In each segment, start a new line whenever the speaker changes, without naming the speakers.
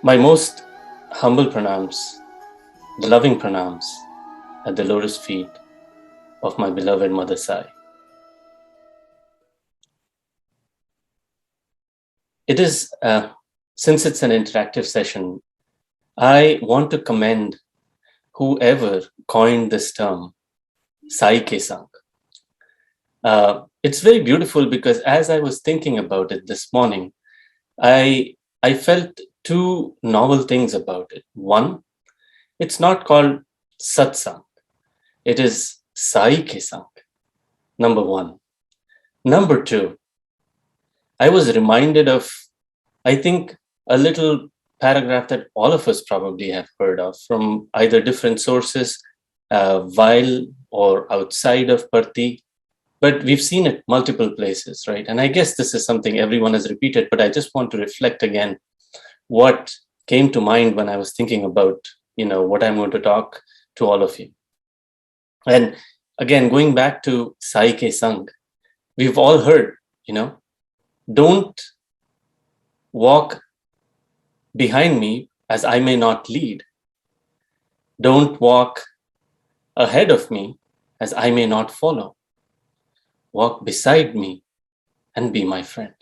My most humble pranams, the loving pranams at the lotus feet of my beloved Mother Sai. It is, since it's an interactive session, I want to commend whoever coined this term, Sai Kiran. It's very beautiful because as I was thinking about it this morning, I felt two novel things about it. One, it's not called satsang. It is Sai Kiran, number one. Number two, I was reminded of, I think, a little paragraph that all of us probably have heard of from either different sources, while or outside of Parthi, but we've seen it multiple places, right? And I guess this is something everyone has repeated, but I just want to reflect again what came to mind when I was thinking about, what I'm going to talk to all of you. And again, going back to Sai Ke Sang, we've all heard, don't walk behind me as I may not lead. Don't walk ahead of me as I may not follow. Walk beside me and be my friend.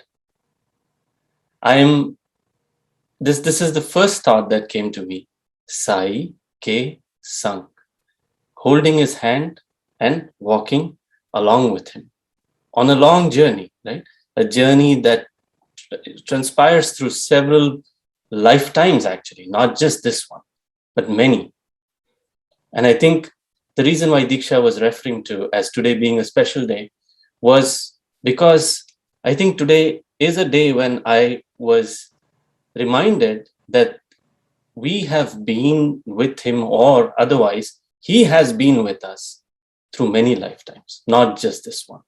This is the first thought that came to me. Sai Ke Sang. Holding his hand and walking along with him on a long journey, right? A journey that transpires through several lifetimes, actually, not just this one, but many. And I think the reason why Diksha was referring to as today being a special day was because I think today is a day when I was reminded that we have been with him, or otherwise, he has been with us through many lifetimes, not just this one.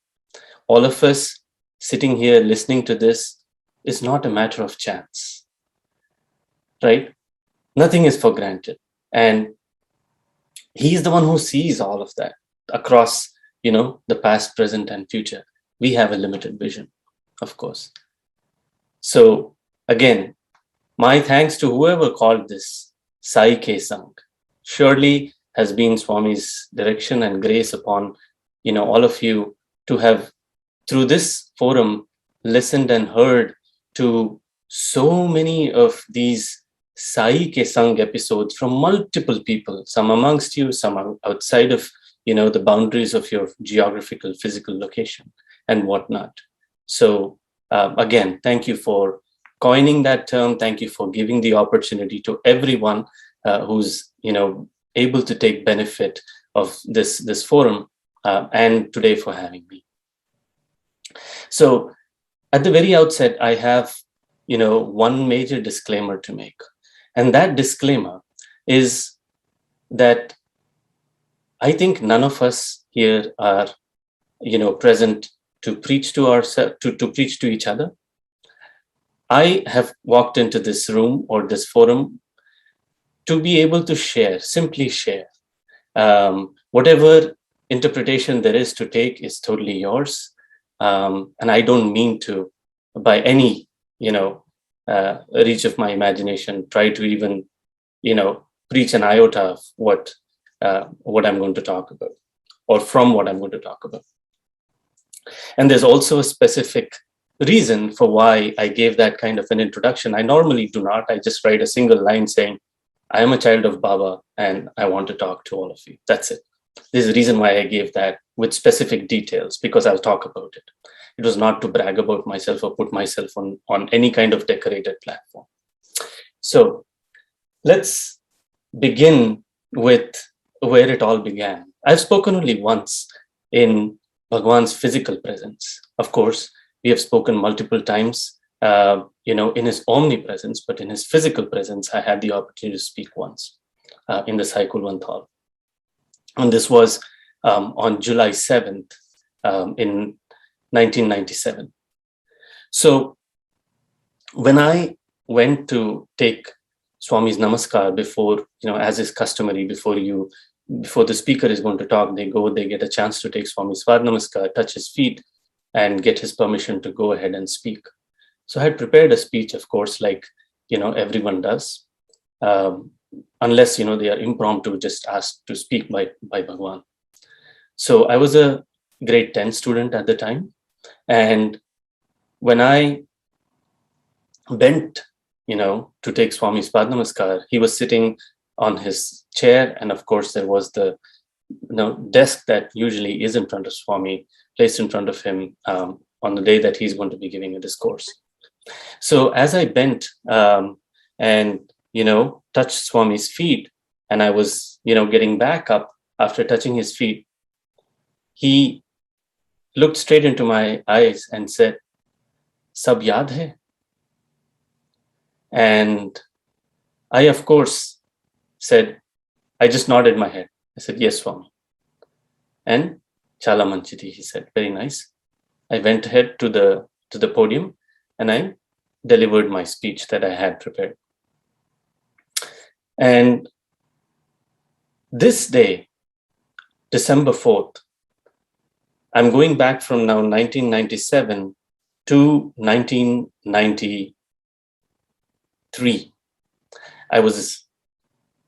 All of us sitting here listening to this is not a matter of chance, right? Nothing is for granted. And he's the one who sees all of that across, the past, present, and future. We have a limited vision, of course. So again, my thanks to whoever called this Sai Ke Sang. Surely has been Swami's direction and grace upon, all of you to have, through this forum, listened and heard to so many of these Sai Ke Sang episodes from multiple people, some amongst you, some outside of, the boundaries of your geographical, physical location and whatnot. So again, thank you for coining that term. Thank you for giving the opportunity to everyone who's, able to take benefit of this forum, and today for having me. So at the very outset, I have, one major disclaimer to make. And that disclaimer is that I think none of us here are, present to preach to ourselves, to preach to each other. I have walked into this room or this forum to be able to share, simply share. Whatever interpretation there is to take is totally yours. And I don't mean to, by any, reach of my imagination, try to even, preach an iota of what I'm going to talk about, or from what I'm going to talk about. And there's also a specific reason for why I gave that kind of an introduction. I normally do not. I just write a single line saying, I am a child of Baba and I want to talk to all of you. That's it. There's a reason why I gave that with specific details, because I'll talk about it. It was not to brag about myself or put myself on any kind of decorated platform. So let's begin with where it all began. I've spoken only once in Bhagwan's physical presence. Of course, we have spoken multiple times, in his omnipresence, but in his physical presence, I had the opportunity to speak once in the Sai Kulwant Hall. And this was on July 7th in 1997. So when I went to take Swami's Namaskar before, as is customary, before the speaker is going to talk, they get a chance to take Swami's Swad Namaskar, touch his feet, and get his permission to go ahead and speak. So I had prepared a speech, of course, like, everyone does, unless, they are impromptu, just asked to speak by Bhagwan. So I was a grade 10 student at the time. And when I bent, to take Swami's Padnamaskar, he was sitting on his chair. And of course, there was the desk that usually is in front of Swami, placed in front of him on the day that he's going to be giving a discourse. So as I bent and, touched Swami's feet, and I was, getting back up after touching his feet, he looked straight into my eyes and said, "Sab yaad hai?" And I, of course, said, I just nodded my head. I said, "Yes, Swami." And "Chala manchiti," he said, "very nice." I went ahead to the podium and I delivered my speech that I had prepared. And this day, December 4th, I'm going back from now 1997 to 1993. I was,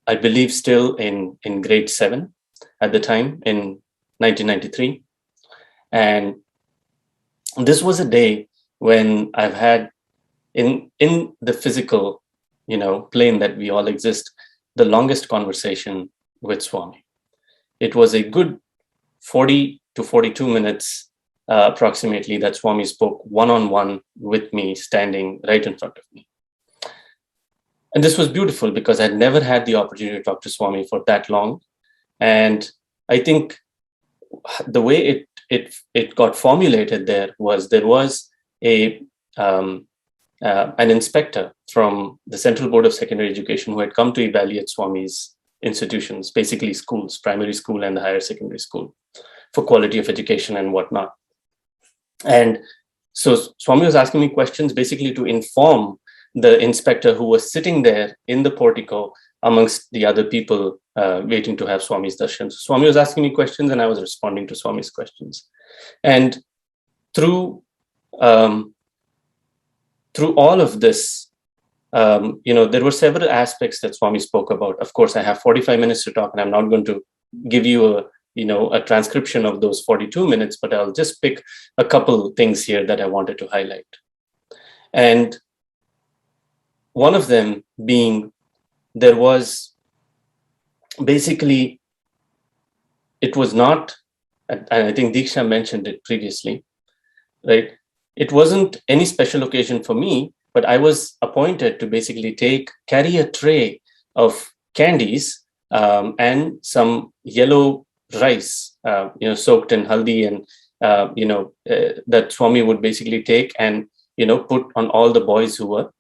I believe, still in grade 7 at the time, in 1993. And this was a day when I've had, in the physical, plane that we all exist, the longest conversation with Swami. It was a good 40 to 42 minutes approximately that Swami spoke one-on-one with me, standing right in front of me. And this was beautiful because I'd never had the opportunity to talk to Swami for that long. And I think the way it got formulated there was an inspector from the Central Board of Secondary Education who had come to evaluate Swami's institutions, basically schools, primary school and the higher secondary school, for quality of education and whatnot. And so Swami was asking me questions basically to inform the inspector who was sitting there in the portico amongst the other people waiting to have Swami's darshan. So Swami was asking me questions and I was responding to Swami's questions. And through all of this, there were several aspects that Swami spoke about. Of course, I have 45 minutes to talk, and I'm not going to give you a transcription of those 42 minutes, but I'll just pick a couple things here that I wanted to highlight. And one of them being, there was basically, it was not, and I think Diksha mentioned it previously, right? It wasn't any special occasion for me, but I was appointed to basically carry a tray of candies and some yellow rice, soaked in haldi, and that Swami would basically take and put on all the boys who were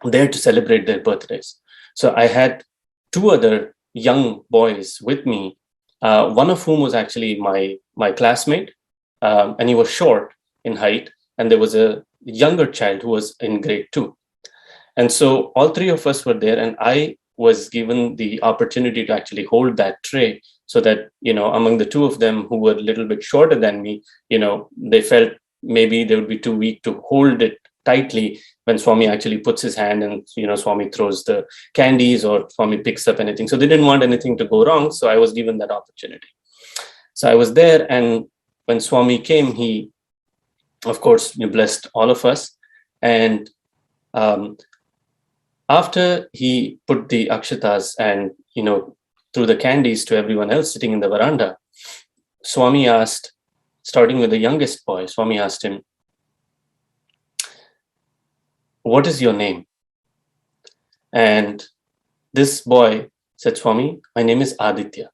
there to celebrate their birthdays. So I had 2 other young boys with me, one of whom was actually my classmate, and he was short in height, and there was a younger child who was in grade 2. And so all 3 of us were there, and I was given the opportunity to actually hold that tray, so that, among the 2 of them who were a little bit shorter than me, they felt maybe they would be too weak to hold it tightly when Swami actually puts his hand and, Swami throws the candies or Swami picks up anything. So they didn't want anything to go wrong. So I was given that opportunity. So I was there, and when Swami came, he, of course, blessed all of us. And after he put the akshatas and, threw the candies to everyone else sitting in the veranda, Swami asked, starting with the youngest boy, Swami asked him, "What is your name?" And this boy said, "Swami, my name is Aditya."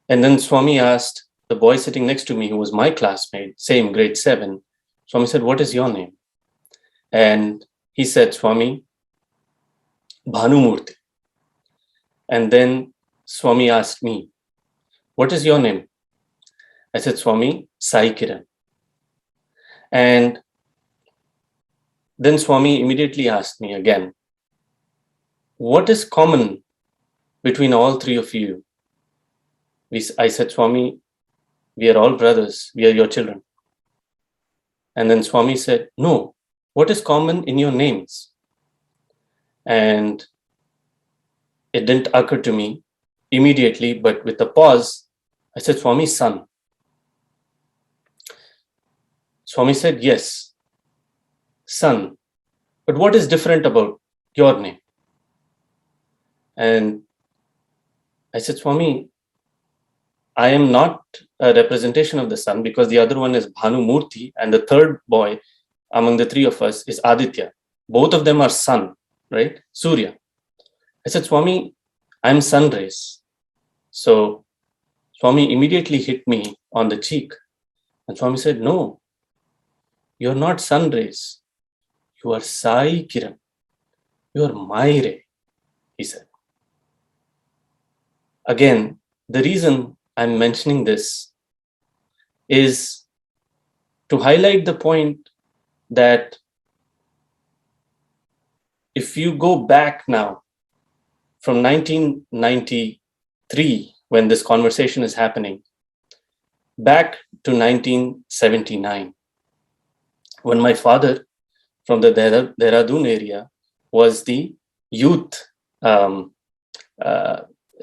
And then Swami asked the boy sitting next to me, who was my classmate, same grade 7, Swami said, "What is your name?" And he said, "Swami, Bhanumurthy." And then Swami asked me, "What is your name?" I said, "Swami, Sai Kiran." And then Swami immediately asked me again, "What is common between all 3 of you?" I said, "Swami, we are all brothers. We are your children." And then Swami said, "No, what is common in your names? And it didn't occur to me immediately, but with a pause, I said, Swami, son. Swami said, yes, son. But what is different about your name? And I said, Swami, I am not a representation of the sun, because the other one is Bhanu Murthy, and the third boy among the three of us is Aditya. Both of them are sun, right? Surya. I said, Swami, I'm sun rays. So Swami immediately hit me on the cheek. And Swami said, no, you're not sun rays. You are Sai Kiran. You are my ray, he said. Again, the reason I'm mentioning this is to highlight the point that if you go back now from 1993, when this conversation is happening, back to 1979, when my father from the Dehradun area was the youth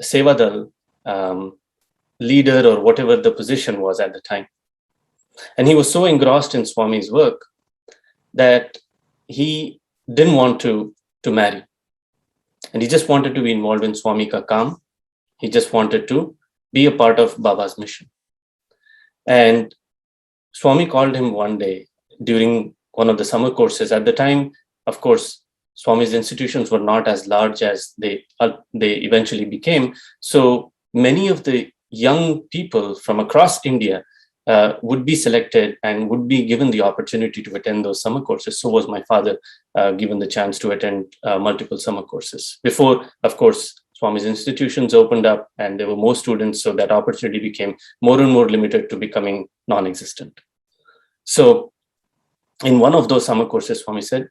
Sevadal leader, or whatever the position was at the time. And he was so engrossed in Swami's work that he didn't want to marry. And he just wanted to be involved in Swami ka kaam. He just wanted to be a part of Baba's mission. And Swami called him one day during one of the summer courses. At the time, of course, Swami's institutions were not as large as they eventually became. So many of the young people from across India would be selected and would be given the opportunity to attend those summer courses. So was my father given the chance to attend multiple summer courses. Before, of course, Swami's institutions opened up and there were more students, so that opportunity became more and more limited to becoming non-existent. So in one of those summer courses, Swami said,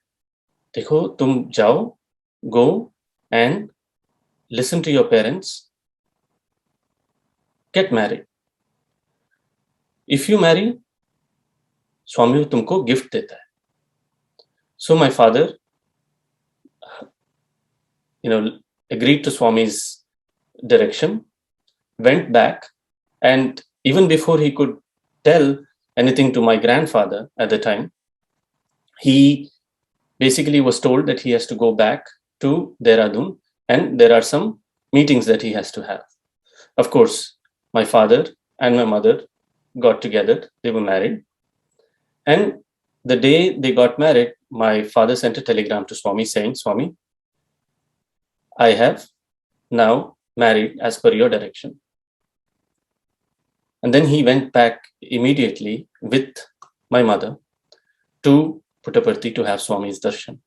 Dekho, tum jao, go and listen to your parents, get married. If you marry, Swami tumko gift deta hai. So my father, agreed to Swami's direction, went back, and even before he could tell anything to my grandfather at the time, he basically was told that he has to go back to Dehradun and there are some meetings that he has to have. Of course, my father and my mother got together, they were married. And the day they got married, my father sent a telegram to Swami saying, Swami, I have now married as per your direction. And then he went back immediately with my mother to Puttaparthi to have Swami's darshan.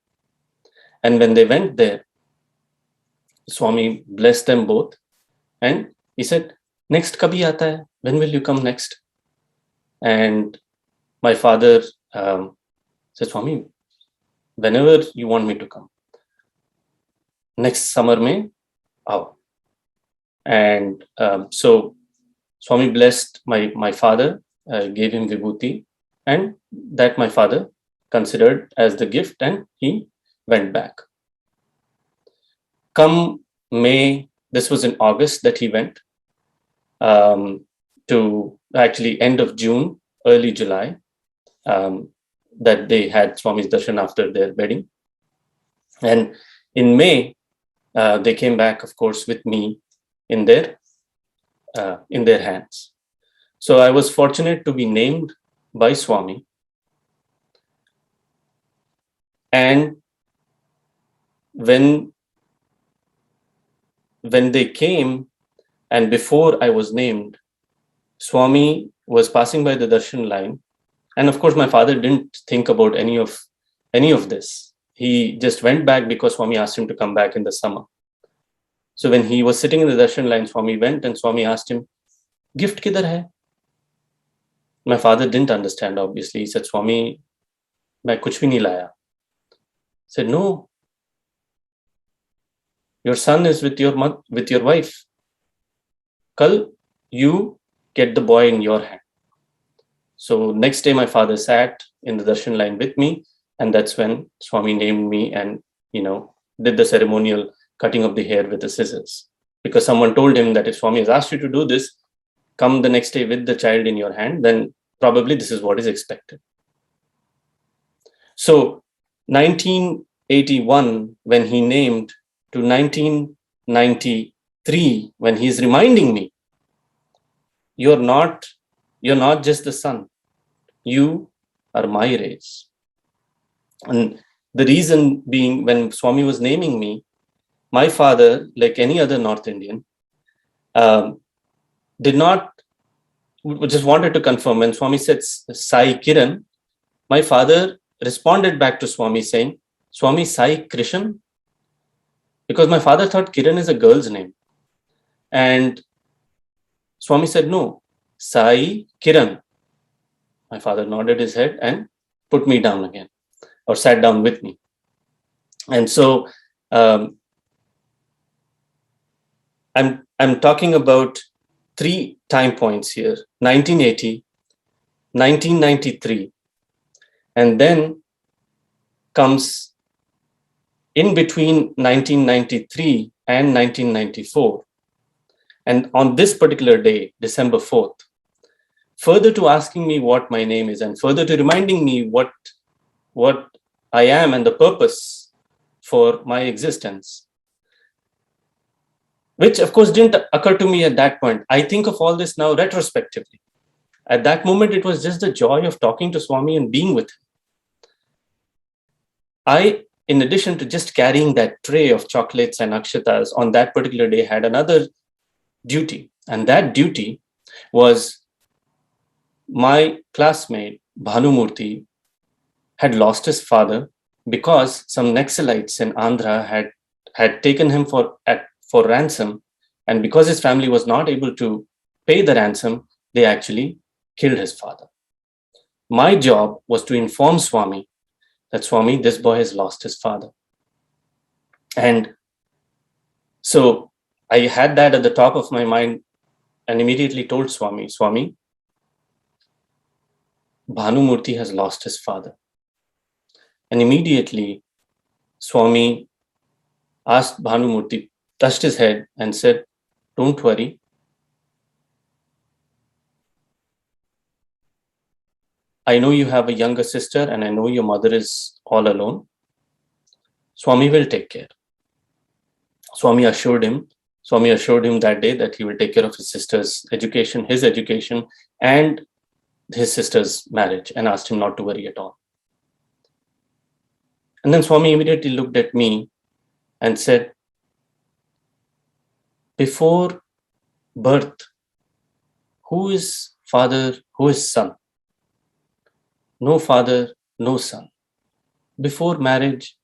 And when they went there, Swami blessed them both. And he said, next kabhi aata hai? When will you come next? And my father said, Swami, whenever you want me to come. Next summer mein aao. And so Swami blessed my father, gave him vibhuti, and that my father considered as the gift, and he went back. Come May, this was in August that he went, to actually end of June, early July, that they had Swami's darshan after their wedding. And in May, they came back, of course, with me in their hands. So I was fortunate to be named by Swami. And when they came, and before I was named, Swami was passing by the darshan line. And of course, my father didn't think about any of this. He just went back because Swami asked him to come back in the summer. So when he was sitting in the darshan line, Swami went and Swami asked him, gift kidhar hai? My father didn't understand, obviously. He said, Swami, main kuch bhi nahi laya. He said, no, your son is with your wife. Kal, you get the boy in your hand. So next day, my father sat in the darshan line with me And that's when Swami named me and, did the ceremonial cutting of the hair with the scissors. Because someone told him that if Swami has asked you to do this, come the next day with the child in your hand, then probably this is what is expected. So 1981, when he named, to 1993, when he's reminding me, you're not just the son, you are my race. And the reason being, when Swami was naming me, my father, like any other North Indian, did not, just wanted to confirm. When Swami said Sai Kiran, my father responded back to Swami saying, Swami Sai Krishan, because my father thought Kiran is a girl's name. And Swami said, no, Sai Kiran. My father nodded his head and put me down again, or sat down with me. And so I'm talking about 3 time points here: 1980, 1993, and then comes in between 1993 and 1994. And on this particular day, December 4th, further to asking me what my name is, and further to reminding me what I am and the purpose for my existence, which of course didn't occur to me at that point. I think of all this now retrospectively. At that moment, it was just the joy of talking to Swami and being with him. I, in addition to just carrying that tray of chocolates and akshatas, on that particular day had another duty. And that duty was, my classmate, Bhanumurthy, had lost his father because some Naxalites in Andhra had taken him for ransom. And because his family was not able to pay the ransom, they actually killed his father. My job was to inform Swami that, Swami, this boy has lost his father. And so I had that at the top of my mind and immediately told Swami, Swami, Bhanumurthy has lost his father. And immediately Swami asked Bhanumurthy, touched his head and said, don't worry. I know you have a younger sister and I know your mother is all alone. Swami will take care. Swami assured him that day that he will take care of his sister's education, his education, and his sister's marriage, and asked him not to worry at all. And then Swami immediately looked at me and said, before birth, who is father, who is son? No father, no son. Before marriage,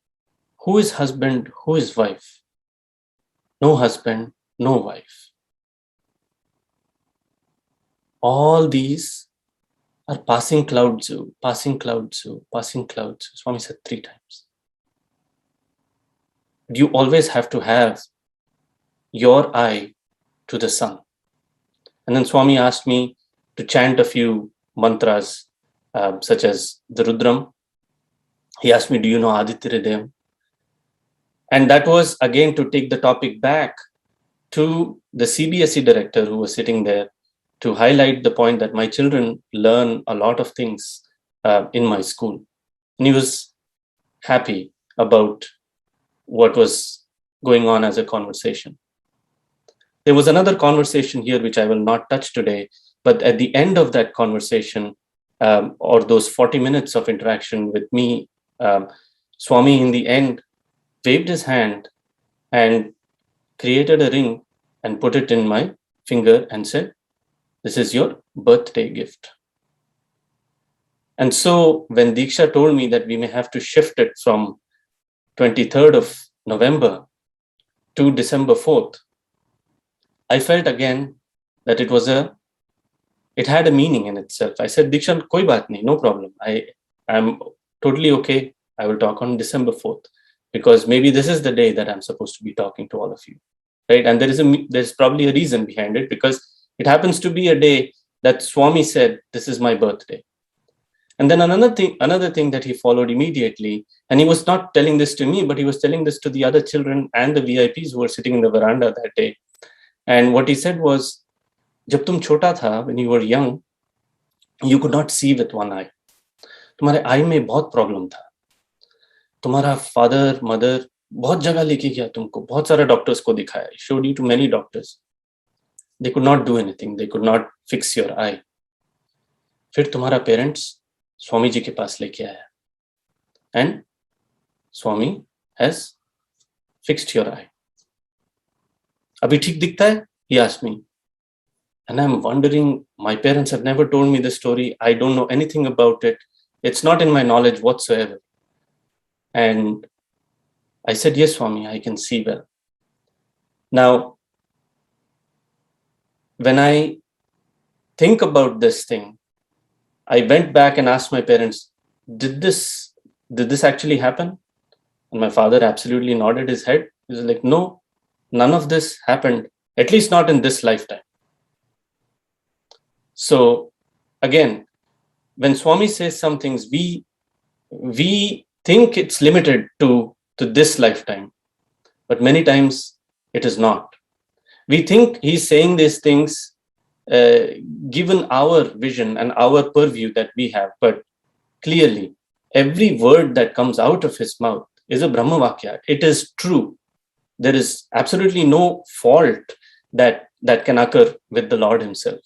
who is husband, who is wife? No husband, no wife. All these are passing cloud zoo, passing cloud zoo, passing cloud zoo. Swami said 3 times. You always have to have your eye to the sun. And then Swami asked me to chant a few mantras, such as the Rudram. He asked me, do you know Aditya Hridayam? And that was again to take the topic back to the CBSE director who was sitting there, to highlight the point that my children learn a lot of things in my school. And he was happy about what was going on as a conversation. There was another conversation here, which I will not touch today, but at the end of that conversation, or those 40 minutes of interaction with me, Swami in the end waved his hand and created a ring and put it in my finger and said, this is your birthday gift. And so when Diksha told me that we may have to shift it from 23rd of November to December 4th, I felt again that it had a meaning in itself. I said, Diksha, koi baat nahi, no problem. I'm totally okay. I will talk on December 4th, because maybe this is the day that I'm supposed to be talking to all of you, right? And there's probably a reason behind it, because it happens to be a day that Swami said, this is my birthday. And then another thing that he followed immediately, and he was not telling this to me, but he was telling this to the other children and the VIPs who were sitting in the veranda that day. And what he said was, जब तुम छोटा था, when you were young, you could not see with one eye. तुम्हारे आई में बहुत problem था. तुम्हारा father mother बहुत जगह लेके गया तुमको, बहुत सारे डॉक्टर्स को दिखाया, showed you to many doctors. They could not do anything. They could not fix your eye. फिर तुम्हारा पेरेंट्स स्वामी जी के पास लेके आया, and Swami has fixed your eye. अभी ठीक दिखता है? He asked me. And I'm wondering, my parents have never told me this story. I don't know anything about it. It's not in my knowledge whatsoever. And I said, yes, Swami, I can see well. Now, when I think about this thing, I went back and asked my parents, did this actually happen? And my father absolutely nodded his head. He was like, no, none of this happened, at least not in this lifetime. So again, when Swami says some things, we think it's limited to this lifetime, but many times it is not. We think he's saying these things given our vision and our purview that we have, but clearly every word that comes out of his mouth is a Brahma Vakya. It is true. There is absolutely no fault that can occur with the Lord himself.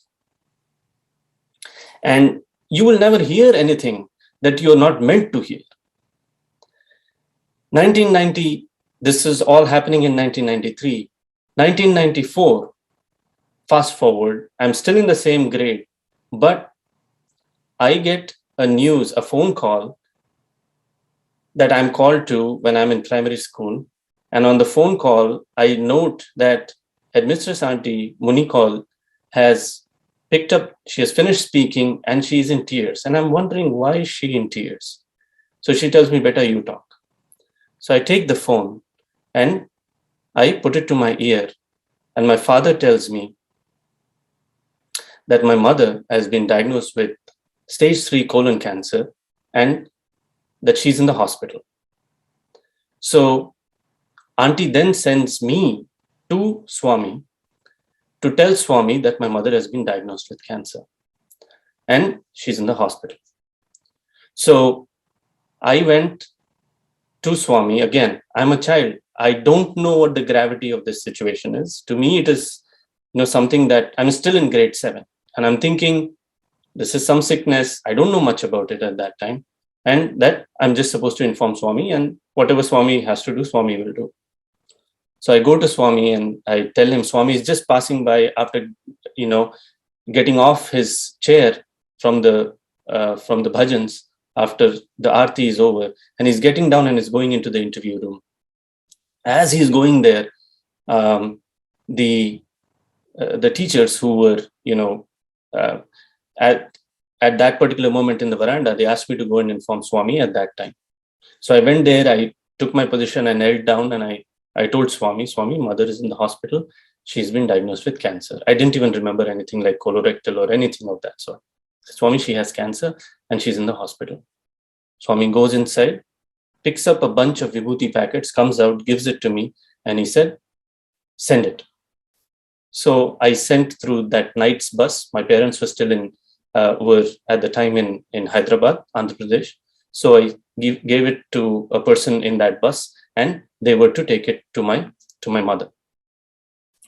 And you will never hear anything that you're not meant to hear. 1990, this is all happening in 1993. 1994, fast forward, I'm still in the same grade, but I get a phone call that I'm called to when I'm in primary school. And on the phone call, I note that Headmistress Auntie Munikal has picked up, she has finished speaking and she's in tears. And I'm wondering, why is she in tears? So she tells me, better you talk. So I take the phone and I put it to my ear. And my father tells me that my mother has been diagnosed with stage 3 colon cancer and that she's in the hospital. So Auntie then sends me to Swami to tell Swami that my mother has been diagnosed with cancer and she's in the hospital. So I went to Swami. Again, I'm a child. I don't know what the gravity of this situation is. To me, it is something that I'm still in grade 7 and I'm thinking this is some sickness. I don't know much about it at that time, and that I'm just supposed to inform Swami, and whatever Swami has to do, Swami will do. So I go to Swami and I tell him, Swami is just passing by after, getting off his chair from the bhajans after the aarti is over, and he's getting down and is going into the interview room. As he's going there, the teachers who were, at that particular moment in the veranda, they asked me to go and inform Swami at that time. So I went there, I took my position, I knelt down and I told Swami, mother is in the hospital. She's been diagnosed with cancer. I didn't even remember anything like colorectal or anything of that sort. Swami, she has cancer and she's in the hospital. Swami goes inside, picks up a bunch of vibhuti packets, comes out, gives it to me, and he said, send it. So I sent through that night's bus. My parents were still were at the time in Hyderabad, Andhra Pradesh. So I gave it to a person in that bus, and they were to take it to my mother.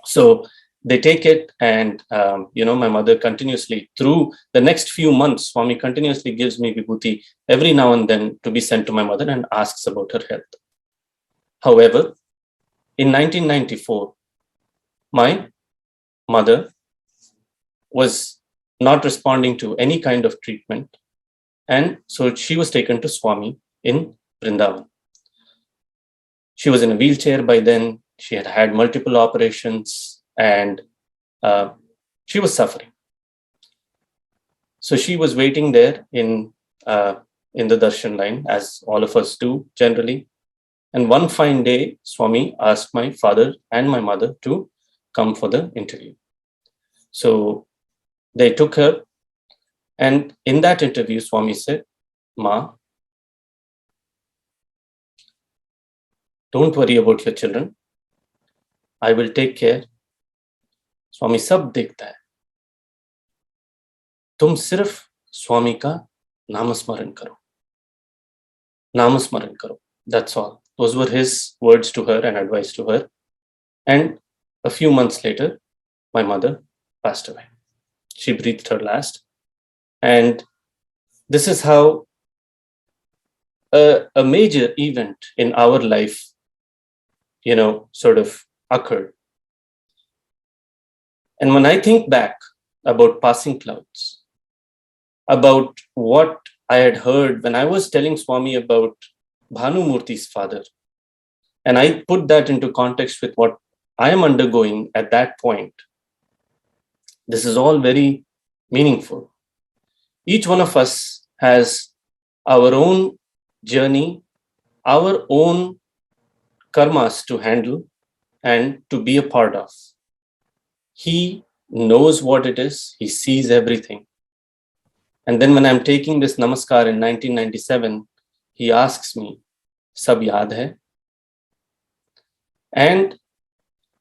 So they take it, and my mother continuously, through the next few months, Swami continuously gives me vibhuti every now and then to be sent to my mother and asks about her health. However, in 1994, my mother was not responding to any kind of treatment, and so she was taken to Swami in Vrindavan. She was in a wheelchair by then. She had had multiple operations, and she was suffering. So she was waiting there in the darshan line, as all of us do generally. And one fine day, Swami asked my father and my mother to come for the interview. So they took her, and in that interview, Swami said, Ma, don't worry about your children. I will take care. स्वामी सब देखता है. तुम सिर्फ स्वामी का नामस्मरण करो. नामस्मरण करो. That's all. Those were his words to her and advice to her. And a few months later, my mother passed away. She breathed her last. And this is how a major event in our life, sort of occurred. And when I think back about passing clouds, about what I had heard when I was telling Swami about Bhanumurthy's father, and I put that into context with what I am undergoing at that point, this is all very meaningful. Each one of us has our own journey, our own karmas to handle and to be a part of. He knows what it is. He sees everything. And then when I'm taking this namaskar in 1997, he asks me, "Sab yaad hai?" And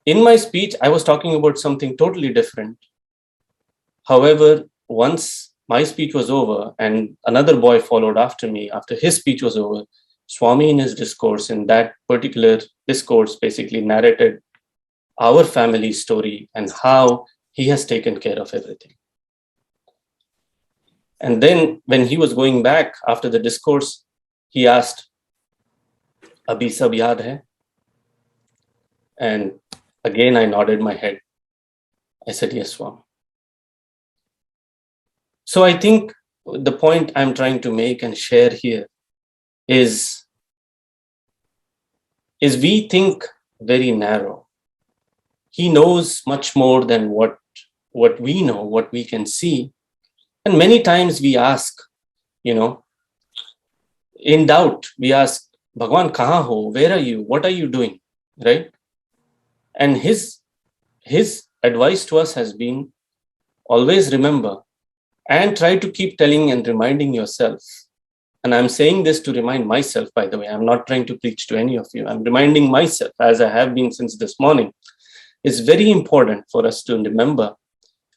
in my speech, I was talking about something totally different. However, once my speech was over and another boy followed after me, after his speech was over, Swami in his discourse, in that particular discourse, basically narrated our family story and how he has taken care of everything. And then when he was going back after the discourse, he asked, "Abhi sab yaad hai?" And again, I nodded my head. I said, "Yes, Swami." So I think the point I'm trying to make and share here is we think very narrow. He knows much more than what we know, what we can see. And many times we ask, in doubt, we ask, "Bhagwan, kahan ho? Where are you? What are you doing?" Right? And his advice to us has been, always remember and try to keep telling and reminding yourself. And I'm saying this to remind myself, by the way. I'm not trying to preach to any of you. I'm reminding myself, as I have been since this morning. It's very important for us to remember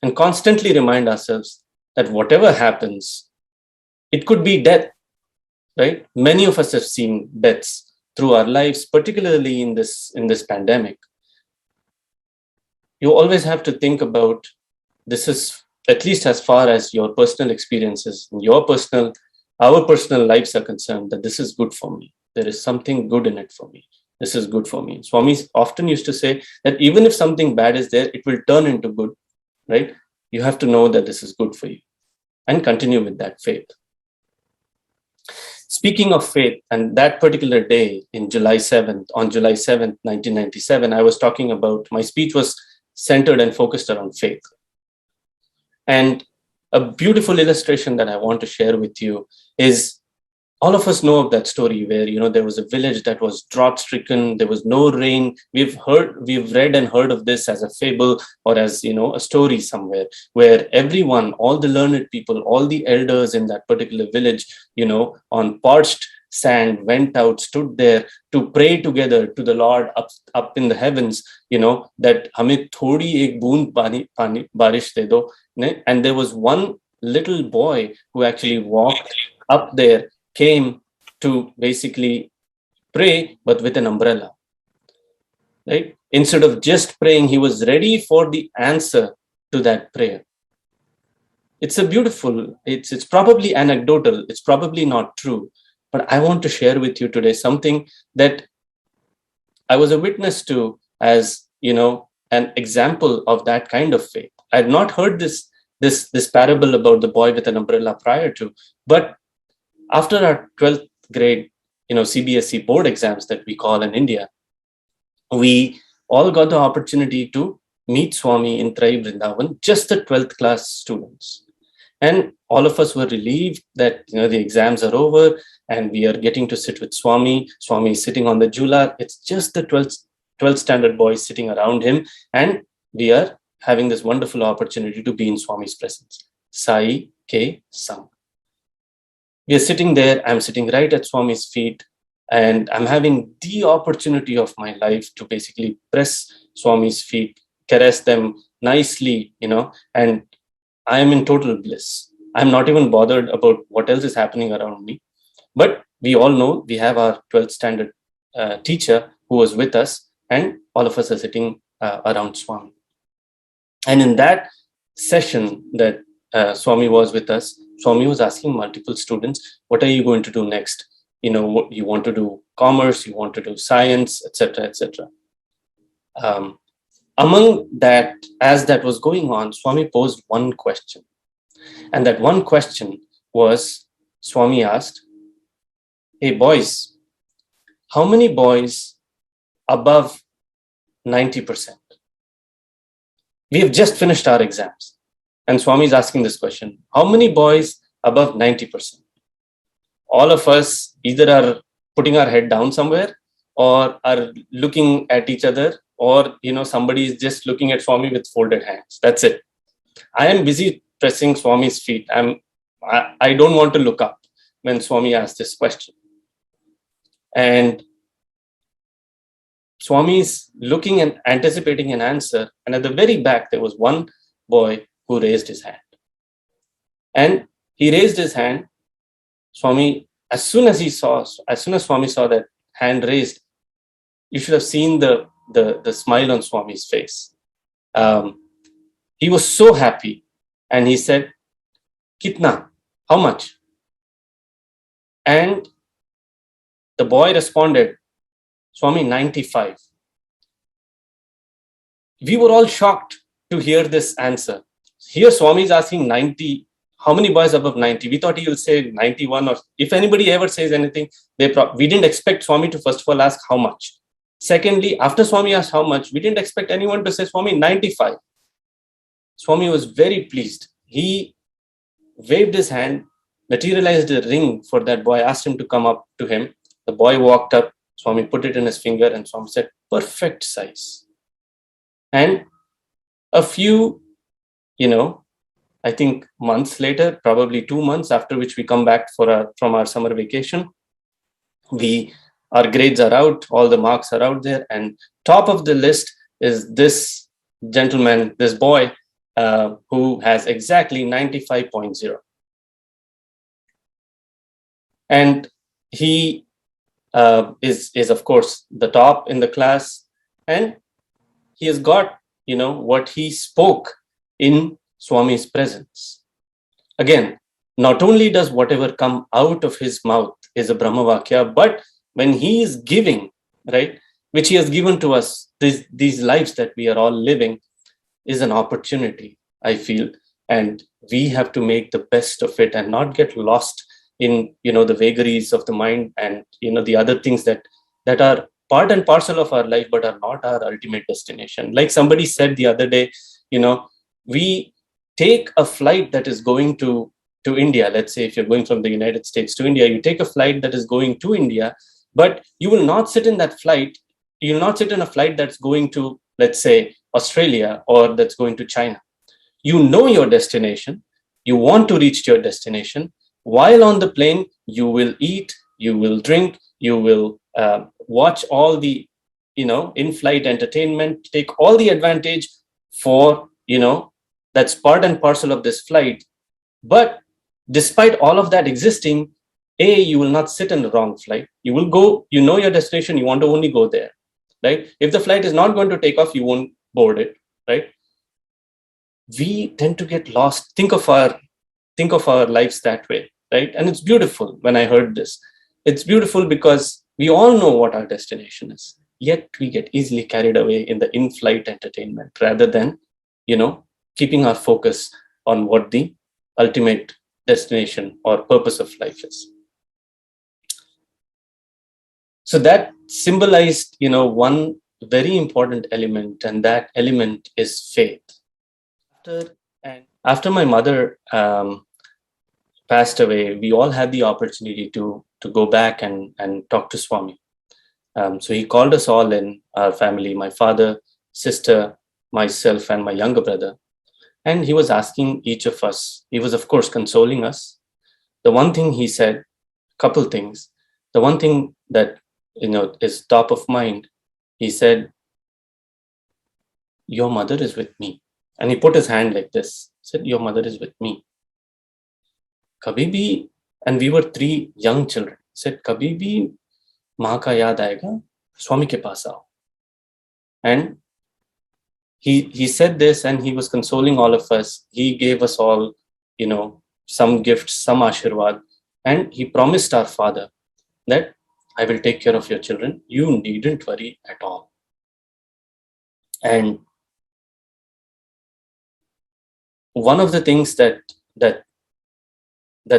and constantly remind ourselves that whatever happens, it could be death, right? Many of us have seen deaths through our lives, particularly in this pandemic. You always have to think about, this is, at least as far as your personal experiences, our personal lives are concerned, that this is good for me. There is something good in it for me. This is good for me. Swami often used to say that even if something bad is there, it will turn into good, right? You have to know that this is good for you and continue with that faith. Speaking of faith, and that particular day on July 7th, 1997, I was talking about, my speech was centered and focused around faith. And a beautiful illustration that I want to share with you is, all of us know of that story where, there was a village that was drought stricken. There was no rain. We've read and heard of this as a fable or as, a story somewhere, where everyone, all the learned people, all the elders in that particular village, on parched sand, went out, stood there to pray together to the Lord up in the heavens, that hame thodi ek boond pani barish de do. And there was one little boy who actually walked up there, came to basically pray, but with an umbrella, right? Instead of just praying, he was ready for the answer to that prayer. It's it's probably anecdotal. It's probably not true, but I want to share with you today something that I was a witness to as, an example of that kind of faith. I had not heard this parable about the boy with an umbrella prior to, but after our 12th grade, CBSE board exams that we call in India, we all got the opportunity to meet Swami in Trai Vrindavan, just the 12th class students. And all of us were relieved that, the exams are over and we are getting to sit with Swami. Swami is sitting on the jula. It's just the 12th standard boys sitting around him. And we are having this wonderful opportunity to be in Swami's presence. Sai K. Sang. We are sitting there, I'm sitting right at Swami's feet, and I'm having the opportunity of my life to basically press Swami's feet, caress them nicely, and I am in total bliss. I'm not even bothered about what else is happening around me. But we all know we have our 12th standard teacher who was with us, and all of us are sitting around Swami. And in that session that Swami was with us, Swami was asking multiple students, what are you going to do next? What you want to do commerce, you want to do science, etc., etc. Among that, as that was going on, Swami posed one question. And that one question was, Swami asked, hey boys, how many boys above 90%? We have just finished our exams. And Swami is asking this question, how many boys above 90%? All of us either are putting our head down somewhere or are looking at each other, or somebody is just looking at Swami with folded hands. That's it. I am busy pressing Swami's feet. I don't want to look up when Swami asks this question. And Swami is looking and anticipating an answer. And at the very back, there was one boy who raised his hand. And he raised his hand. Swami, as soon as Swami saw that hand raised, you should have seen the smile on Swami's face. He was so happy. And he said, Kitna? How much? And the boy responded, Swami, 95. We were all shocked to hear this answer. Here Swami is asking 90, how many boys above 90? We thought he will say 91, or if anybody ever says anything, we didn't expect Swami to first of all ask how much. Secondly, after Swami asked how much, we didn't expect anyone to say, Swami, 95. Swami was very pleased. He waved his hand, materialized a ring for that boy, asked him to come up to him. The boy walked up, Swami put it in his finger, and Swami said, perfect size. And a few, I think months later, probably 2 months after which we come back from our summer vacation, our grades are out, all the marks are out there, and top of the list is this gentleman, this boy, who has exactly 95.0. And he is of course the top in the class, and he has got what he spoke in Swami's presence. Again, not only does whatever come out of his mouth is a Brahmavakya, but when he is giving, right, which he has given to us, these lives that we are all living, is an opportunity, I feel, and we have to make the best of it and not get lost in the vagaries of the mind and the other things that are part and parcel of our life but are not our ultimate destination. Like somebody said the other day, we take a flight that is going to India. Let's say if you're going from the United States to India, you take a flight that is going to India, but you will not sit in that flight. You will not sit in a flight that's going to, let's say, Australia, or that's going to China. You know your destination. You want to reach your destination. While on the plane, you will eat, you will drink, you will watch all the, in-flight entertainment, take all the advantage for, that's part and parcel of this flight. But despite all of that existing, you will not sit in the wrong flight. You will go, your destination, you want to only go there, right? If the flight is not going to take off, you won't board it, right? We tend to get lost. Think of our lives that way, right? And it's beautiful. When I heard this, it's beautiful because we all know what our destination is, yet we get easily carried away in the in-flight entertainment rather than, keeping our focus on what the ultimate destination or purpose of life is. So that symbolized, one very important element, and that element is faith. After my mother passed away, we all had the opportunity to go back and talk to Swami. So he called us all in, our family, my father, sister, myself, and my younger brother. And he was asking each of us, he was, of course, consoling us, the one thing he said, couple things. The one thing that is top of mind, he said, "Your mother is with me," and he put his hand like this. Said, "Your mother is with me." कभी भी, and we were 3 young children. Said, "कभी भी माँ का याद आएगा, स्वामी के पास आओ." And he said this, and he was consoling all of us. He gave us all, some gifts, some ashirwad, and he promised our father that I will take care of your children. You needn't worry at all. And one of the things that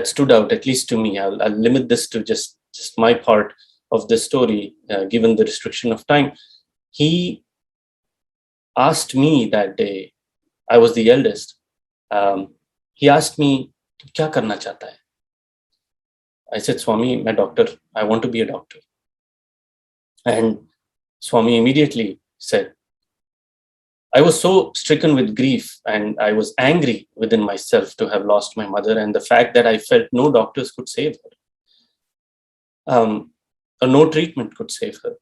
stood out, at least to me, I'll limit this to just my part of the story, given the restriction of time. He asked me that day, I was the eldest. He asked me, "क्या करना चाहता है?" I said, "Swami, मैं doctor. I want to be a doctor." And Swami immediately said, I was so stricken with grief, and I was angry within myself to have lost my mother, and the fact that I felt no doctors could save her, or no treatment could save her.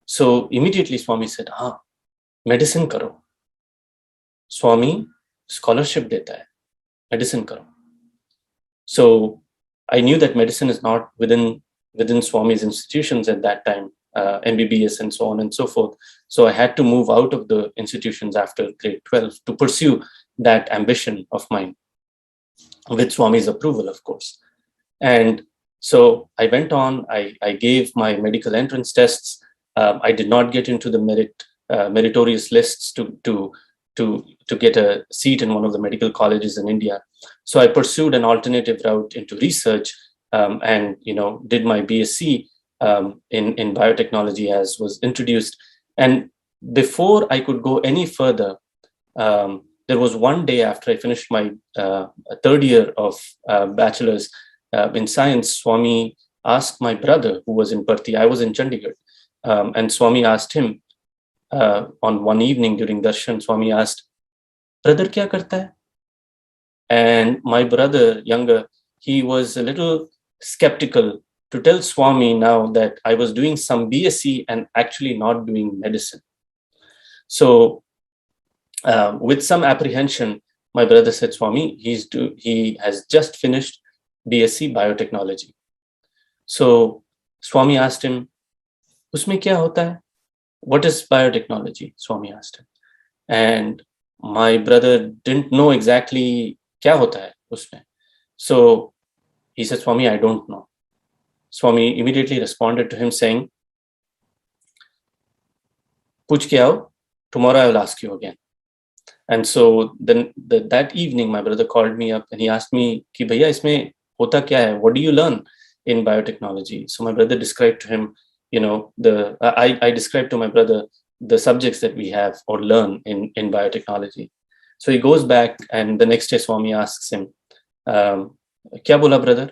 So immediately Swami said, medicine karo. Swami scholarship deta hai, medicine karo. So I knew that medicine is not within Swami's institutions at that time, MBBS and so on and so forth. So I had to move out of the institutions after grade 12 to pursue that ambition of mine, with Swami's approval, of course. And so I went on, I gave my medical entrance tests. I did not get into the meritorious lists to get a seat in one of the medical colleges in India. So I pursued an alternative route into research, and did my BSc in biotechnology, as was introduced. And before I could go any further, there was one day after I finished my third year of bachelor's in science. Swami asked my brother, who was in Parthi, I was in Chandigarh, and Swami asked him, on one evening during darshan, Swami asked, "Brother, kya karta hai?" And my brother, younger, he was a little skeptical to tell Swami now that I was doing some BSc and actually not doing medicine. So with some apprehension, my brother said, "Swami, he has just finished BSc biotechnology." So Swami asked him, "Usme kya hota hai? What is biotechnology?" Swami asked him. And my brother didn't know exactly kya hota hai usme. So he said, "Swami, I don't know." Swami immediately responded to him saying, "Puch ke aao, tomorrow I will ask you again." And so then that evening, my brother called me up and he asked me, "Ki bhaiya, isme hota kya hai? What do you learn in biotechnology?" So my brother described to him, I described to my brother the subjects that we have or learn in biotechnology. So he goes back, and the next day Swami asks him, "Kya bola, brother?"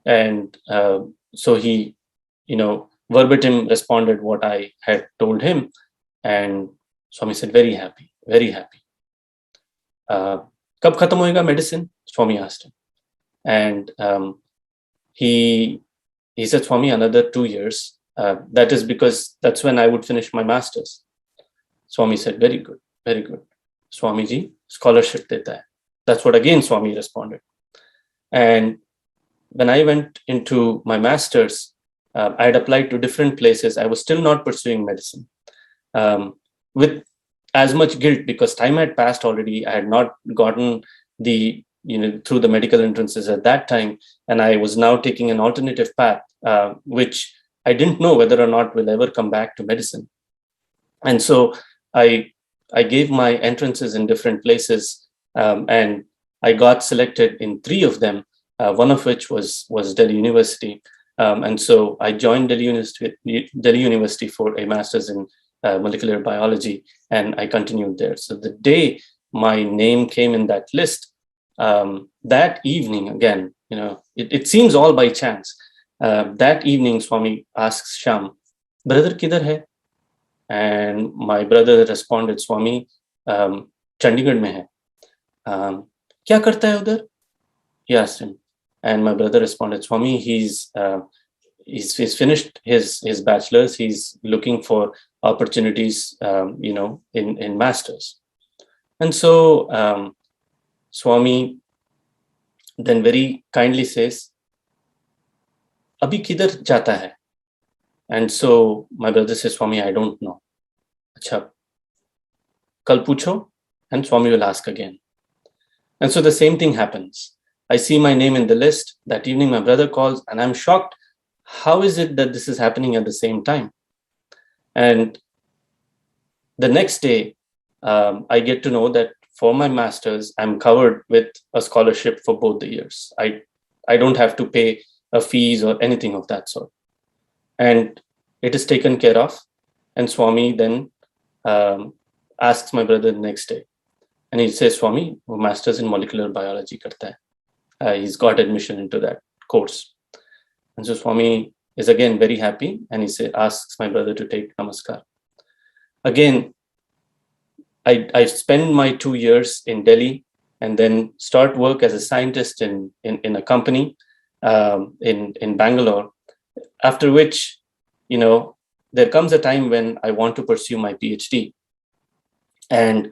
And so he, verbatim responded what I had told him. And Swami said, "Very happy, very happy." Kab khatam hoega medicine? Swami asked him. And he said, "Swami, another 2 years. That is because that's when I would finish my master's." Swami said, "Very good, very good. Swami ji, scholarship deta hai." That's what again Swami responded. And when I went into my master's, I had applied to different places. I was still not pursuing medicine, with as much guilt, because time had passed already. I had not gotten through the medical entrances at that time, and I was now taking an alternative path, which I didn't know whether or not will ever come back to medicine. And so I gave my entrances in different places, and I got selected in 3 of them, one of which was Delhi University. And so I joined Delhi University for a master's in molecular biology, and I continued there. So the day my name came in that list, that evening, again, it seems all by chance. That evening, Swami asks Sham, "Brother, kidhar hai?" And my brother responded, "Swami, Chandigarh mein hai." "Kya karta hai udhar?" He asked him. And my brother responded, Swami, he's finished his bachelor's. He's looking for opportunities, in masters. And so Swami then very kindly says, Abhi kidhar jata hai? And so my brother says, Swami, I don't know. Acha, kal pucho, and Swami will ask again. And so the same thing happens. I see my name in the list. That evening, my brother calls, and I'm shocked. How is it that this is happening at the same time? And the next day, I get to know that for my master's, I'm covered with a scholarship for both the years. I don't have to pay a fees or anything of that sort. And it is taken care of. And Swami then asks my brother the next day. And he says, Swami, master's in molecular biology karta hai. He's got admission into that course. And so Swami is again very happy. And he asks my brother to take namaskar. Again, I spend my 2 years in Delhi and then start work as a scientist in a company in Bangalore. After which, there comes a time when I want to pursue my PhD. And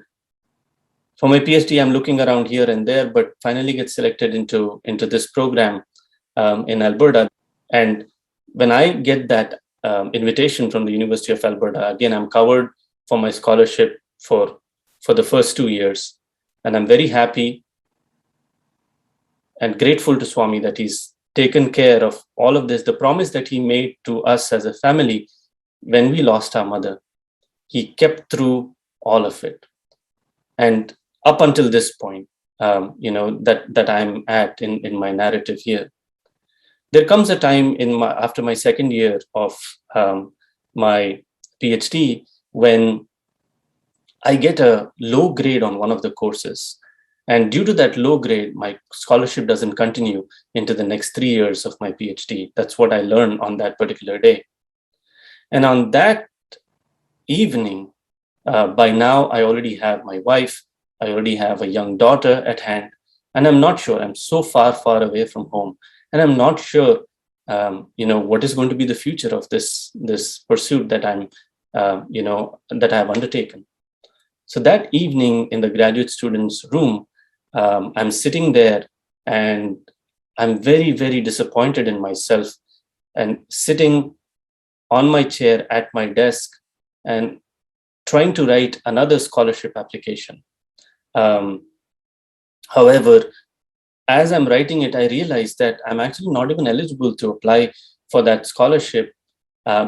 for my PhD, I'm looking around here and there, but finally get selected into this program in Alberta. And when I get that invitation from the University of Alberta, again, I'm covered for my scholarship for the first 2 years. And I'm very happy and grateful to Swami that he's taken care of all of this. The promise that he made to us as a family when we lost our mother, he kept through all of it. And up until this point, that I'm at in my narrative here, there comes a time after my second year of my PhD when I get a low grade on one of the courses. And due to that low grade, my scholarship doesn't continue into the next 3 years of my PhD. That's what I learned on that particular day. And on that evening, by now, I already have my wife. I already have a young daughter at hand. And I'm not sure. I'm so far, far away from home. And I'm not sure, what is going to be the future of this pursuit that that I have undertaken. So that evening in the graduate students' room, I'm sitting there and I'm very, very disappointed in myself and sitting on my chair at my desk and trying to write another scholarship application. However, as I'm writing it, I realized that I'm actually not even eligible to apply for that scholarship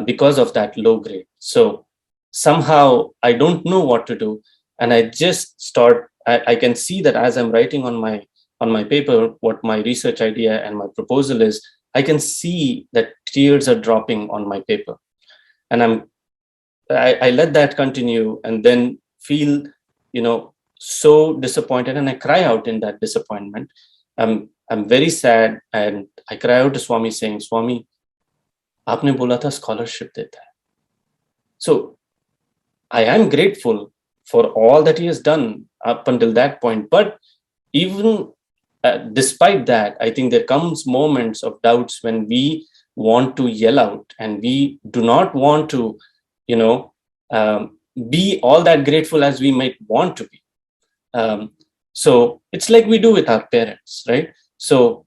because of that low grade. So somehow I don't know what to do. And I just I can see that as I'm writing on my paper, what my research idea and my proposal is, I can see that tears are dropping on my paper. And I let that continue and then feel, so disappointed, and I cry out in that disappointment. I'm very sad, and I cry out to Swami saying, Swami, aapne bola tha scholarship deta hai. So I am grateful for all that he has done up until that point. But even despite that, I think there comes moments of doubts when we want to yell out and we do not want to, be all that grateful as we might want to be. So it's like we do with our parents, right? So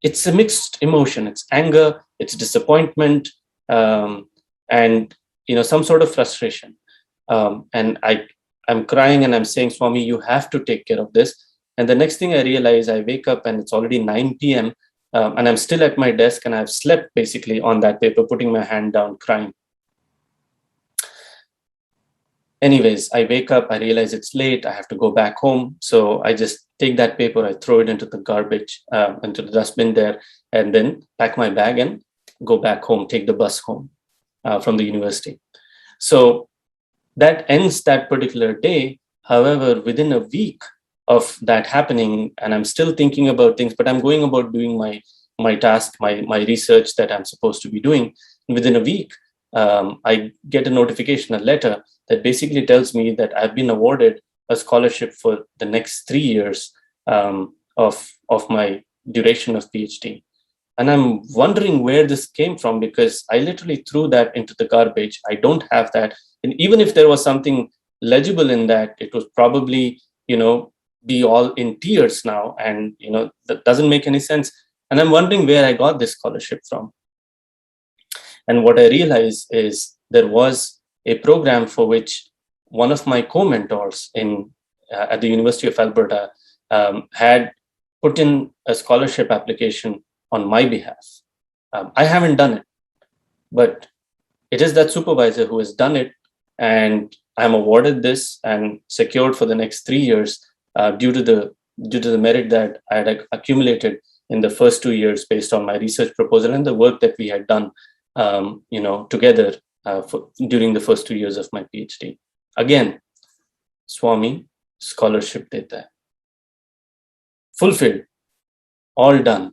it's a mixed emotion. It's anger, it's disappointment, and some sort of frustration. And I'm crying and I'm saying, Swami, you have to take care of this. And the next thing I realize, I wake up and it's already 9 p.m. And I'm still at my desk and I've slept basically on that paper, putting my hand down, crying. Anyways, I wake up, I realize it's late, I have to go back home. So I just take that paper, I throw it into the garbage, into the dustbin there, and then pack my bag and go back home, take the bus home from the university. So that ends that particular day. However, within a week of that happening, and I'm still thinking about things, but I'm going about doing my task, my research that I'm supposed to be doing. Within a week, I get a notification, a letter that basically tells me that I've been awarded a scholarship for the next 3 years of my duration of PhD. And I'm wondering where this came from, because I literally threw that into the garbage. I don't have that. And even if there was something legible in that, it was probably, be all in tears now. And, that doesn't make any sense. And I'm wondering where I got this scholarship from. And what I realized is there was a program for which one of my co-mentors at the University of Alberta had put in a scholarship application on my behalf. I haven't done it, but it is that supervisor who has done it, and I'm awarded this and secured for the next 3 years due to the merit that I had accumulated in the first 2 years based on my research proposal and the work that we had done, together during the first 2 years of my PhD. Again, Swami scholarship deta hai. Fulfilled, all done.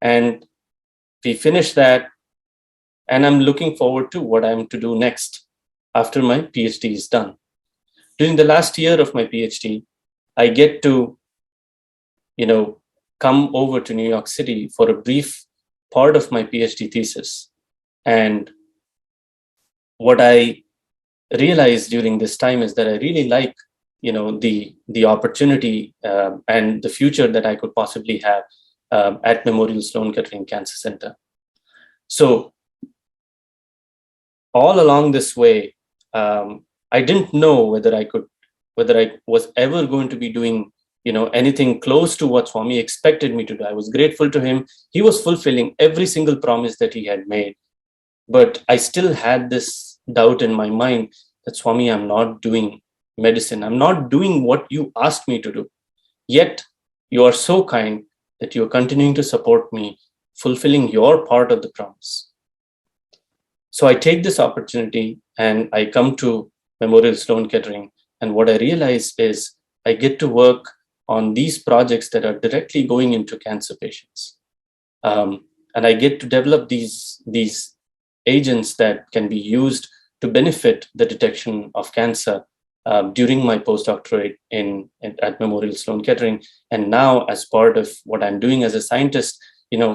And we finished that, and I'm looking forward to what I'm to do next after my PhD is done. During the last year of my PhD, I get to, come over to New York City for a brief part of my PhD thesis. And what I realized during this time is that I really like, the opportunity and the future that I could possibly have at Memorial Sloan Kettering Cancer Center. So all along this way, I didn't know whether I was ever going to be doing, anything close to what Swami expected me to do. I was grateful to him. He was fulfilling every single promise that he had made. But I still had this doubt in my mind that, Swami, I'm not doing medicine. I'm not doing what you asked me to do. Yet you are so kind that you're continuing to support me, fulfilling your part of the promise. So I take this opportunity and I come to Memorial Sloan Kettering. And what I realize is I get to work on these projects that are directly going into cancer patients. And I get to develop these agents that can be used to benefit the detection of cancer during my postdoctorate at Memorial Sloan Kettering. And now, as part of what I'm doing as a scientist,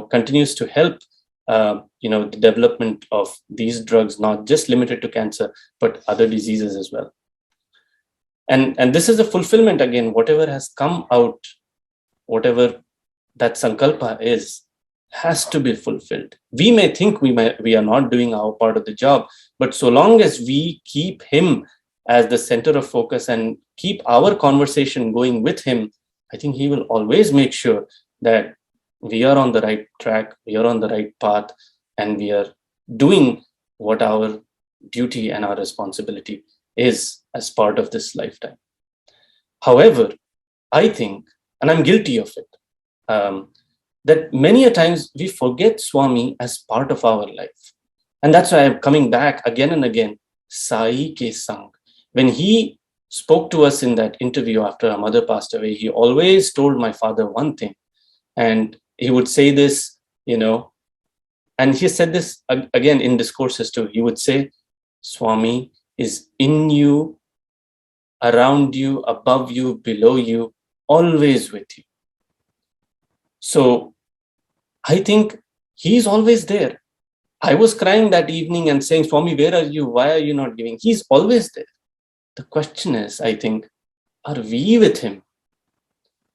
continues to help the development of these drugs, not just limited to cancer, but other diseases as well. And this is a fulfillment, again, whatever has come out, whatever that sankalpa is, has to be fulfilled. We may think we are not doing our part of the job, but so long as we keep him as the center of focus and keep our conversation going with him, I think he will always make sure that we are on the right track, we are on the right path, and we are doing what our duty and our responsibility is as part of this lifetime. However, I think, and I'm guilty of it, that many a times we forget Swami as part of our life. And that's why I'm coming back again and again, Sai Ke Sang. When he spoke to us in that interview after our mother passed away, he always told my father one thing. And he would say this, and he said this again in discourses too. He would say, Swami is in you, around you, above you, below you, always with you. So I think he's always there. I was crying that evening and saying, Swami, where are you? Why are you not giving? He's always there. The question is, I think, are we with him?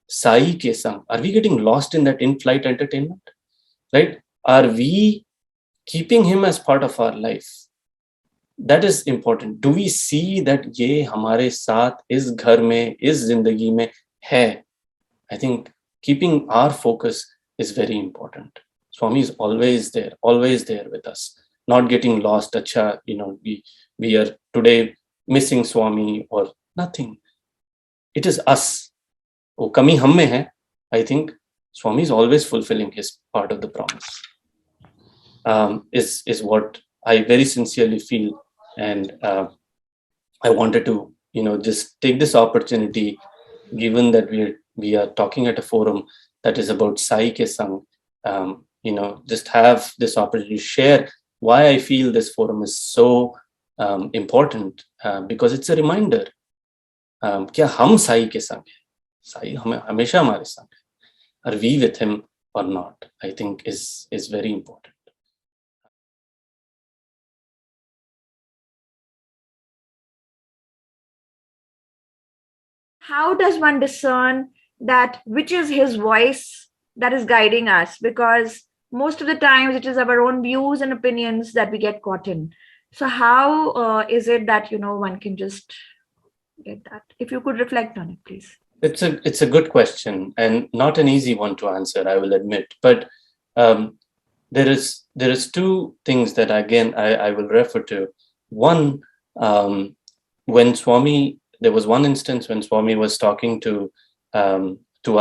Sai Ke Sang. Are we getting lost in that in-flight entertainment? Right? Are we keeping him as part of our life? That is important. Do we see that ye hamare saath is ghar mein, is zindagi mein hai? I think keeping our focus is very important. Swami is always there with us, not getting lost. Acha, we are today missing Swami or nothing. It is us. Oh, kami hum mein hai. I think Swami is always fulfilling his part of the promise. Is what I very sincerely feel. And I wanted to, just take this opportunity, given that we are talking at a forum that is about Sai Ke Sang, just have this opportunity to share why I feel this forum is so important, because it's a reminder. Kya hum Sai Ke Sang hai? Sai hamesha hamare sang hai. Are we with him or not, I think is very important.
How does one discern that which is his voice that is guiding us? Because most of the times it is our own views and opinions that we get caught in. So how is it that one can just get that? If you could reflect on it, please.
It's a good question and not an easy one to answer, I will admit. But um, there is two things that again I will refer to. One, when Swami, there was one instance when Swami was talking to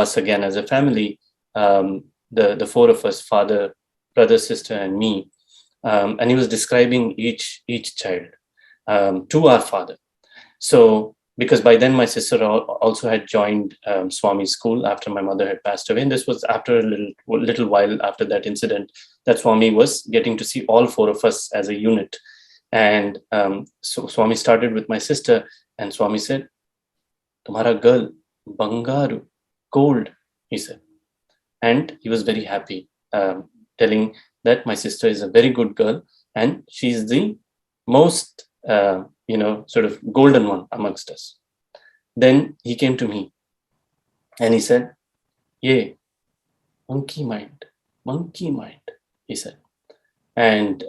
us again as a family, the four of us, father, brother, sister, and me, and he was describing each child to our father. So, because by then my sister also had joined Swami's school after my mother had passed away, and this was after a little while after that incident that Swami was getting to see all four of us as a unit. And so Swami started with my sister, and Swami said, "Tumhara girl, Bangaru, gold," he said, and he was very happy, telling that my sister is a very good girl and she's the most sort of golden one amongst us. Then he came to me and he said, "Yeah, monkey mind, he said. And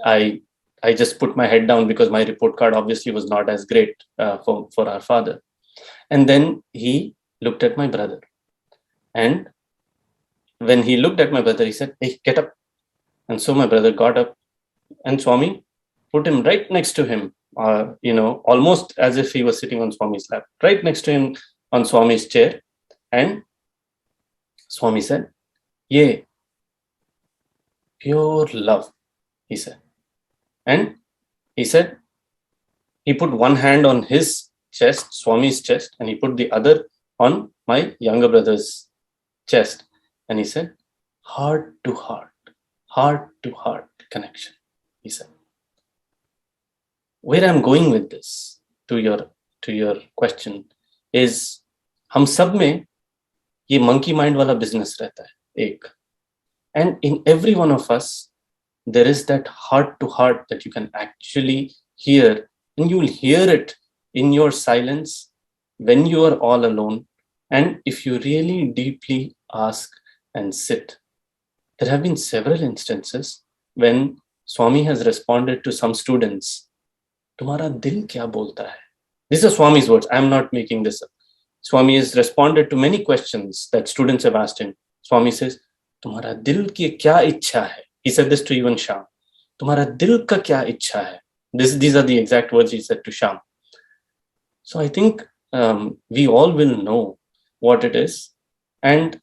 I just put my head down because my report card obviously was not as great for our father. And then he looked at my brother, and when he looked at my brother, he said, "Hey, get up." And so my brother got up, and Swami put him right next to him, almost as if he was sitting on Swami's lap, right next to him on Swami's chair. And Swami said, "Yeah, pure love," he said. And he said, he put one hand on his chest, Swami's chest, and he put the other on my younger brother's chest. And he said, heart to heart connection, he said. Where I'm going with this, to your question, is हम सब में ये monkey mind वाला business रहता है एक. And in every one of us, there is that heart to heart that you can actually hear, and you'll hear it in your silence when you are all alone. And if you really deeply ask and sit, there have been several instances when Swami has responded to some students, "Tumhara dil kya bolta hai?" These are Swami's words. I'm not making this up. Swami has responded to many questions that students have asked him. Swami says, "Tumhara dil ki kya ichha hai?" He said this to even Sham. "Tumhara dil ka kya ichha hai?" These are the exact words he said to Sham. So I think we all will know what it is. And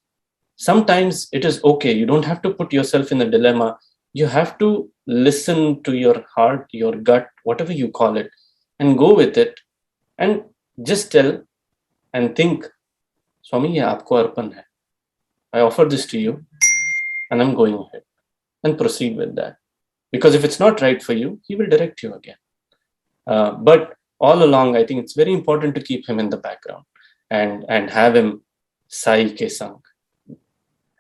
sometimes it is okay. You don't have to put yourself in a dilemma. You have to listen to your heart, your gut, whatever you call it, and go with it. And just tell and think, "Swami, ye aapko arpan hai. I offer this to you, and I'm going ahead," and proceed with that. Because if it's not right for you, he will direct you again. But all along, I think it's very important to keep him in the background and have him Sai Ke Sang.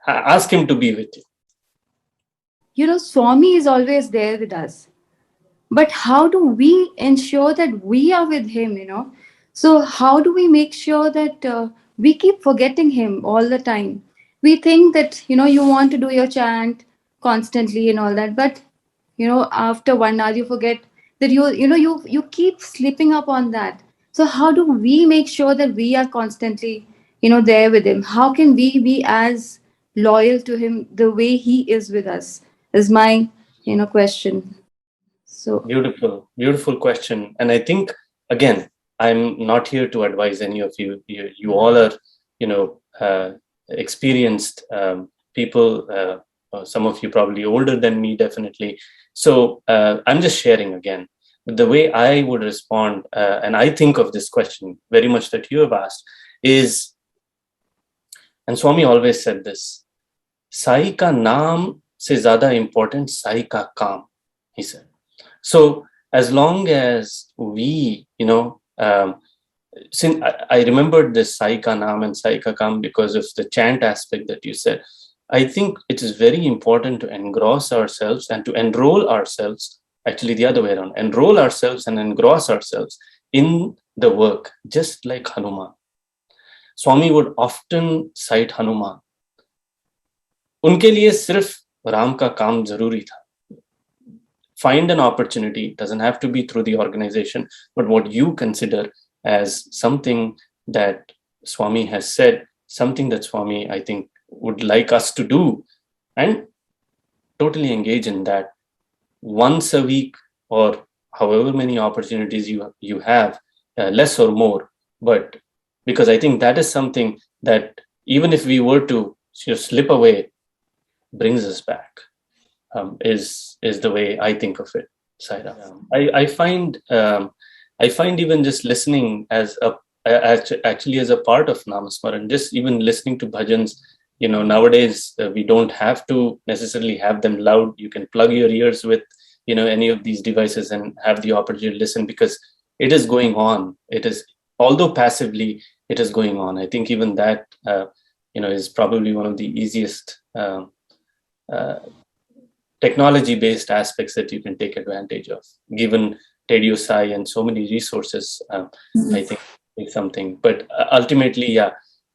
Ask him to be with you.
Swami is always there with us. But how do we ensure that we are with him? So, how do we make sure that we keep forgetting him all the time? We think that you want to do your chant constantly and all that, but after 1 hour, you forget that you keep slipping up on that. So, how do we make sure that we are constantly there with him? How can we be as loyal to him the way he is with us? Is my question. So
Beautiful question. And I think, again, I'm not here to advise any of you. You all are, experienced people. Some of you probably older than me, definitely. So I'm just sharing again the way I would respond. And I think of this question very much that you have asked is, and Swami always said this, Sai ka naam se zyada important Sai ka kaam, he said. So as long as we, since I remembered this Sai Ka Naam and Sai Ka Kam because of the chant aspect that you said. I think it is very important to engross ourselves and to enroll ourselves, actually the other way around, enroll ourselves and engross ourselves in the work, just like Hanuman. Swami would often cite Hanuman. उनके लिए सिर्फ राम का काम जरूरी था. Find an opportunity, doesn't have to be through the organization, but what you consider as something that Swami has said, something that Swami, I think, would like us to do, and totally engage in that once a week or however many opportunities you have, less or more. But because I think that is something that even if we were to slip away, brings us back. Is the way I think of it, Saira. I find even just listening as a part of Namasmaran, just even listening to bhajans. Nowadays we don't have to necessarily have them loud. You can plug your ears with any of these devices and have the opportunity to listen, because it is going on. It is, although passively, it is going on. I think even that is probably one of the easiest technology-based aspects that you can take advantage of, given Radio Sai and so many resources. I think it's something. But ultimately,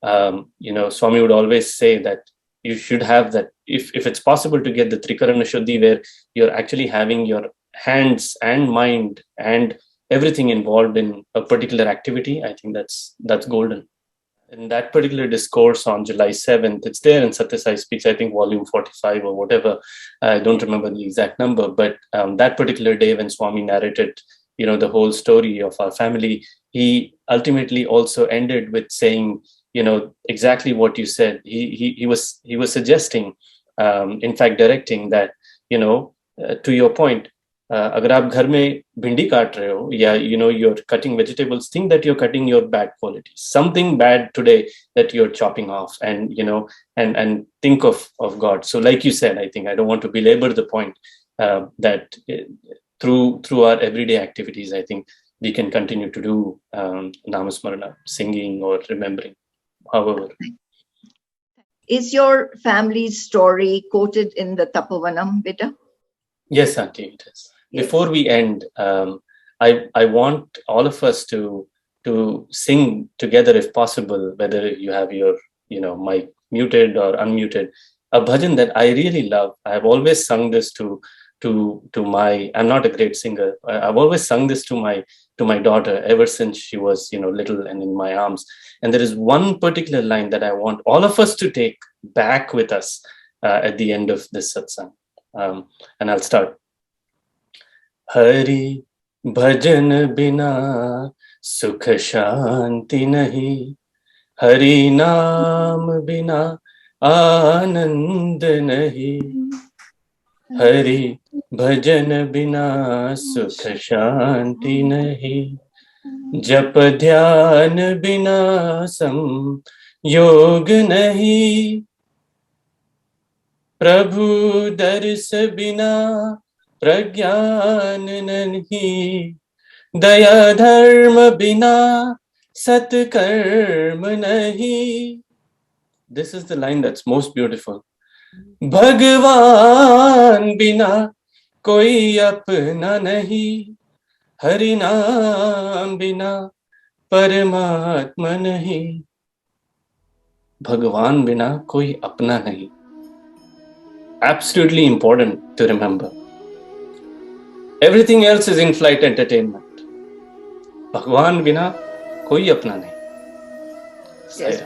Swami would always say that you should have that, if it's possible to get the Trikarana Shuddhi, where you're actually having your hands and mind and everything involved in a particular activity, I think that's golden. In that particular discourse on July 7th, it's there in Satya Sai Speaks, I think volume 45 or whatever. I don't remember the exact number, but that particular day when Swami narrated, the whole story of our family, he ultimately also ended with saying, exactly what you said. He was suggesting, in fact, directing that, to your point, अगर आप घर में भिंडी काट रहे हो, या you're cutting vegetables, think that you're cutting your bad qualities, something bad today that you're chopping off, and and think of God. So like you said, I think I don't want to belabor the point, that through our everyday activities, I think we can continue to do Namasmarana, singing or remembering, however.
Is your family's story quoted in the Tapavanam, Beta?
Yes, Auntie, it is.
Yes.
Before we end, I want all of us to sing together, if possible, whether you have your mic muted or unmuted, a bhajan that I really love. I have always sung this to my. I'm not a great singer. I've always sung this to my daughter ever since she was little and in my arms. And there is one particular line that I want all of us to take back with us at the end of this satsang. And I'll start. Hari bhajan bina sukh shanti nahi, Hari naam bina anand nahi, Hari bhajan bina sukh shanti nahi, Jap dhyan bina sam yog nahi, Prabhu dars bina pragyan nahi, Daya dharma bina sat karma nahi. This is the line that's most beautiful. Bhagwan bina koi apna nahi, Hari naam bina paramatma nahi. Bhagwan bina koi apna nahi. Absolutely important to remember. Everything else is in-flight entertainment. Bhagwan bina koi apna nahi.
Yes.